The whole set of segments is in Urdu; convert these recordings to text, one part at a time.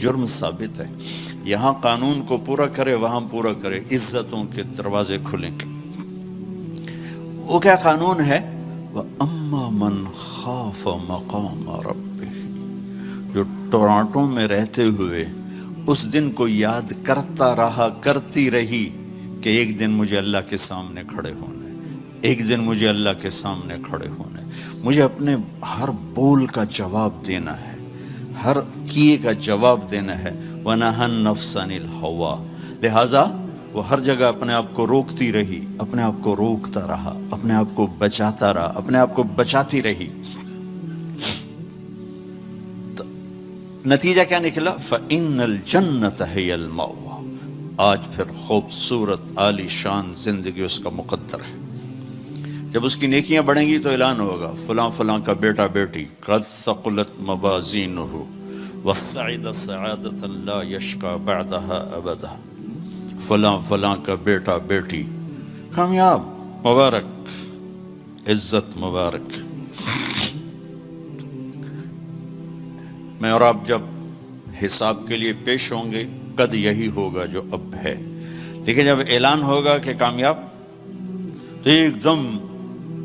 جرم ثابت ہے. یہاں قانون کو پورا کرے وہاں پورا کرے, عزتوں کے دروازے کھلیں گے. وہ کیا قانون ہے؟ وَأَمَّا مَنْ خَافَ مَقَامَ رَبِّهِ, جو ٹورانٹو میں رہتے ہوئے اس دن کو یاد کرتا رہا, کرتی رہی کہ ایک دن مجھے اللہ کے سامنے کھڑے ہونا ہے, ایک دن مجھے اللہ کے سامنے کھڑے ہونا ہے, مجھے اپنے ہر بول کا جواب دینا ہے, ہر کیے کا جواب دینا ہے. وَنَهَا النَّفْسَ عَنِ الْهَوَىٰ, لہٰذا وہ ہر جگہ اپنے آپ کو روکتی رہی, اپنے آپ کو روکتا رہا, اپنے آپ کو بچاتا رہا, اپنے آپ کو بچاتی رہی. نتیجہ کیا نکلا؟ فَإِنَّ الْجَنَّةَ هِيَ الْمَأْوَىٰ. آج پھر خوبصورت عالی شان زندگی اس کا مقدر ہے. جب اس کی نیکیاں بڑھیں گی تو اعلان ہوگا فلاں فلاں کا بیٹا بیٹی قد ثقلت موازینہ وسعد سعادۃ لا یشقى بعدها ابدا. فلاں فلاں کا بیٹا بیٹی کامیاب, مبارک, عزت مبارک. میں اور آپ جب حساب کے لیے پیش ہوں گے قد یہی ہوگا جو اب ہے, لیکن جب اعلان ہوگا کہ کامیاب تو ایک دم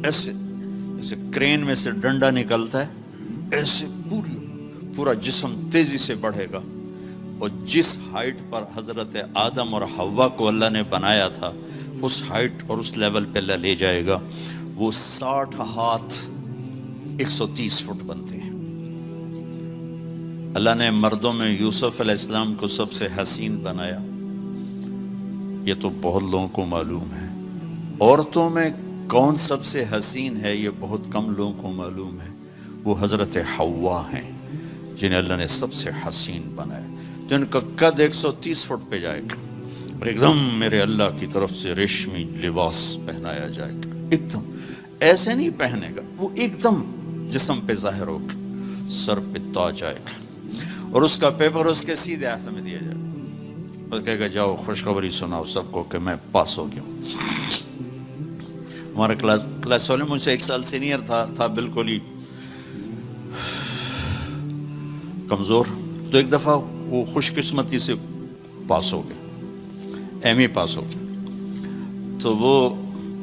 ایسے جیسے کرین میں سے ڈنڈا نکلتا ہے ایسے پورا جسم تیزی سے بڑھے گا. اور جس ہائٹ پر حضرت آدم اور حوا کو اللہ نے بنایا تھا اس ہائٹ اور اس لیول پہ اللہ لے جائے گا. وہ 60 ہاتھ 130 فٹ بنتے ہیں. اللہ نے مردوں میں یوسف علیہ السلام کو سب سے حسین بنایا, یہ تو بہت لوگوں کو معلوم ہے. عورتوں میں کون سب سے حسین ہے یہ بہت کم لوگوں کو معلوم ہے. وہ حضرت حوا ہیں جنہیں اللہ نے سب سے حسین بنایا. تو ان کا قد 130 فٹ پہ جائے گا اور ایک دم میرے اللہ کی طرف سے ریشمی لباس پہنایا جائے گا. ایک دم ایسے نہیں پہنے گا, وہ ایک دم جسم پہ ظاہر ہوگا, سر پہ تاج آئے گا اور اس کا پیپر اس کے سیدھے ہاتھ میں دیا جائے گا اور کہے گا جاؤ خوشخبری سناؤ سب کو کہ میں پاس ہو گیا ہوں. ہمارا کلاس والے مجھ سے 1 سال سینئر تھا بالکل ہی کمزور. تو ایک دفعہ وہ خوش قسمتی سے پاس ہو گیا, ایم ای پاس ہو گیا. تو وہ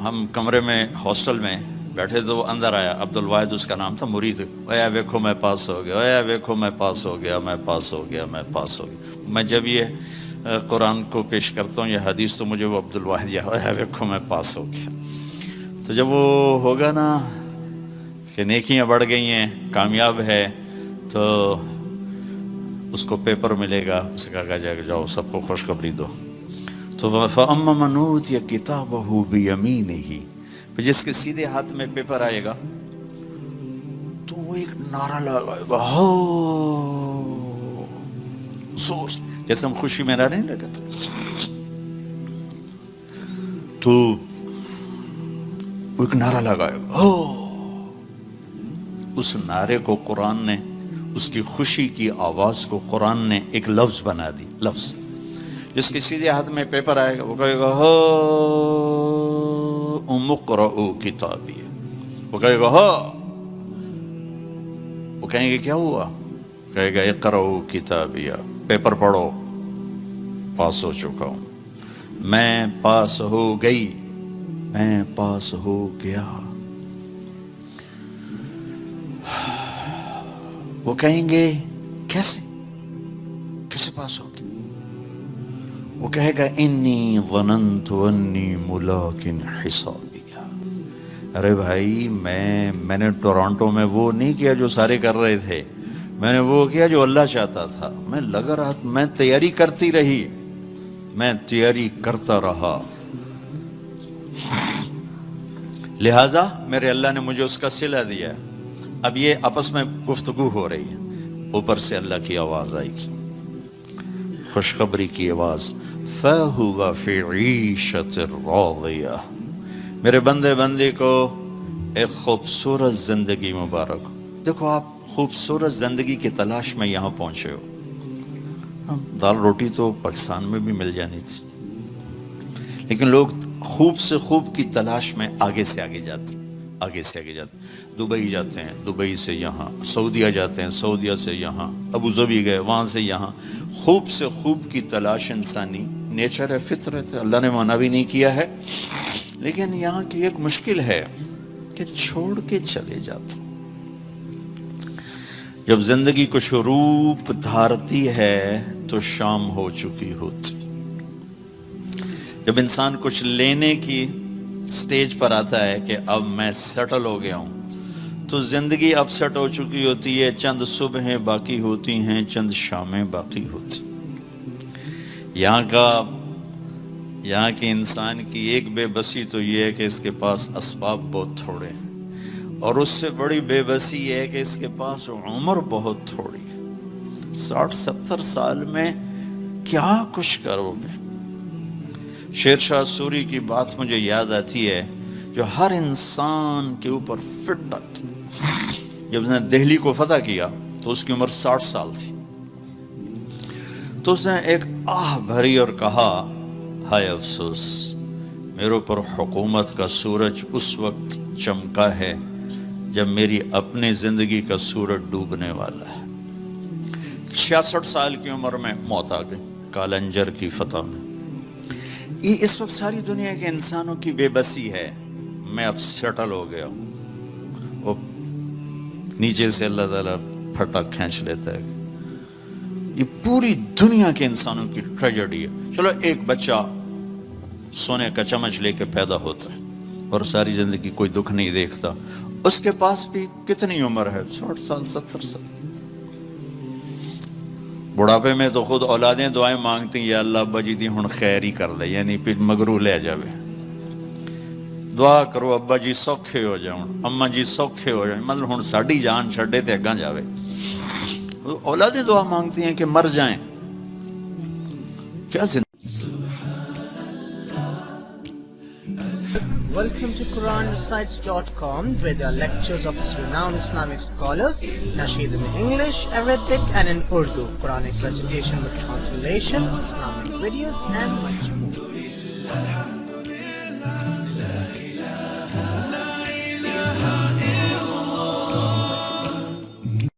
ہم کمرے میں ہاسٹل میں بیٹھے تو وہ اندر آیا, عبد الواحد اس کا نام تھا, مرید. اے ویکھو میں پاس ہو گیا, اے ویکھو میں پاس ہو گیا, میں پاس ہو گیا, میں پاس ہو گیا. میں جب یہ قرآن کو پیش کرتا ہوں یہ حدیث تو مجھے وہ عبد الواحد یا اے ویکھو میں پاس ہو گیا. تو جب وہ ہوگا نا کہ نیکیاں بڑھ گئی ہیں, کامیاب ہے, تو اس کو پیپر ملے گا, اسے کہا جائے گا جاؤ سب کو خوشخبری دو. تو فَأَمَّا مَنْ أُوتِيَ كِتَابَهُ بِيَمِينِهِ, جس کے سیدھے ہاتھ میں پیپر آئے گا تو وہ ایک نعرہ لگائے گا زور سے, جیسے ہم خوشی میں نعرے نہیں لگاتے. تو وہ ایک نعرہ لگائے گا. اس نعرے کو قرآن نے, اس کی خوشی کی آواز کو قرآن نے ایک لفظ بنا دی. لفظ جس کے سیدھے ہاتھ میں پیپر آئے گا وہ کہے گا اقرؤوا کتابی. وہ کہے گا وہ کہیں گے کیا ہوا؟ کہے گا اقرؤوا کتابی, پیپر پڑھو, پاس ہو چکا ہوں, میں پاس ہو گئی, میں پاس ہو گیا. وہ کہیں گے کیسے پاس ہو گیا؟ وہ کہے گا انی ظننت انی ملاق حسابیا. ارے بھائی میں نے ٹورانٹو میں وہ نہیں کیا جو سارے کر رہے تھے, میں نے وہ کیا جو اللہ چاہتا تھا. میں لگا رہا, میں تیاری کرتی رہی, میں تیاری کرتا رہا, لہٰذا میرے اللہ نے مجھے اس کا صلہ دیا. اب یہ آپس میں گفتگو ہو رہی ہے, اوپر سے اللہ کی آواز آئی گی, خوشخبری کی آواز, فَهُوَ فِي عِيشَةٍ رَاضِيَةٍ. میرے بندے کو ایک خوبصورت زندگی مبارک. دیکھو آپ خوبصورت زندگی کی تلاش میں یہاں پہنچے ہو. دال روٹی تو پاکستان میں بھی مل جانی تھی, لیکن لوگ خوب سے خوب کی تلاش میں آگے سے آگے جاتے. آگے سے آگے جاتے ہیں، دبئی جاتے ہیں، دبئی سے یہاں، سعودیہ جاتے ہیں، سعودیہ سے یہاں، ابو ظبی گئے، وہاں سے یہاں، خوب سے خوب کی تلاش انسانی نیچر ہے، فطرت ہے، اللہ نے منع بھی نہیں کیا ہے، لیکن یہاں کی ایک مشکل ہے کہ چھوڑ کے چلے جاتے. جب زندگی کچھ روپ دھارتی ہے تو شام ہو چکی ہوتی. جب انسان کچھ لینے کی سٹیج پر آتا ہے کہ اب میں سیٹل ہو گیا ہوں تو زندگی اب سیٹ ہو چکی ہوتی ہے. چند صبحیں باقی ہوتی ہیں، چند شامیں باقی ہوتی. یہاں کے انسان کی ایک بے بسی تو یہ ہے کہ اس کے پاس اسباب بہت تھوڑے، اور اس سے بڑی بے بسی یہ ہے کہ اس کے پاس عمر بہت تھوڑی. 60-70 سال میں کیا کچھ کرو گے؟ شیر شاہ سوری کی بات مجھے یاد آتی ہے جو ہر انسان کے اوپر فٹ آتی. جب اس نے دہلی کو فتح کیا تو اس کی عمر 60 سال تھی. تو اس نے ایک آہ بھری اور کہا، ہائے افسوس، میرے اوپر حکومت کا سورج اس وقت چمکا ہے جب میری اپنی زندگی کا سورج ڈوبنے والا ہے. 66 سال کی عمر میں موت آ گئی کالنجر کی فتح میں. یہ اس وقت ساری دنیا کے انسانوں کی بے بسی ہے. میں اب سیٹل ہو گیا ہوں. وہ نیچے سے اللہ تعالیٰ پھٹا کھینچ لیتا ہے. یہ پوری دنیا کے انسانوں کی ٹریجڈی ہے. چلو ایک بچہ سونے کا چمچ لے کے پیدا ہوتا ہے اور ساری زندگی کوئی دکھ نہیں دیکھتا، اس کے پاس بھی کتنی عمر ہے؟ 60 سال 70 سال. بڑھاپے میں تو خود اولادیں دعائیں مانگتی ہیں، یا اللہ ابا جی دی ہن خیر ہی کر دے، یعنی پھر مگرو لے جاوے. دعا کرو ابا جی سوکھے ہو جاؤ، اما جی سوکھے ہو جائیں، مطلب ہن ساڈی جان چھڈے تے اگاں جاوے. اولادیں دعا مانگتی ہیں کہ مر جائیں. کیا زندگی. Welcome to QuranRecites.com, where there are lectures of renowned Islamic scholars, nasheed in English, Arabic and in Urdu, Quranic recitation with translation, Islamic videos and much more.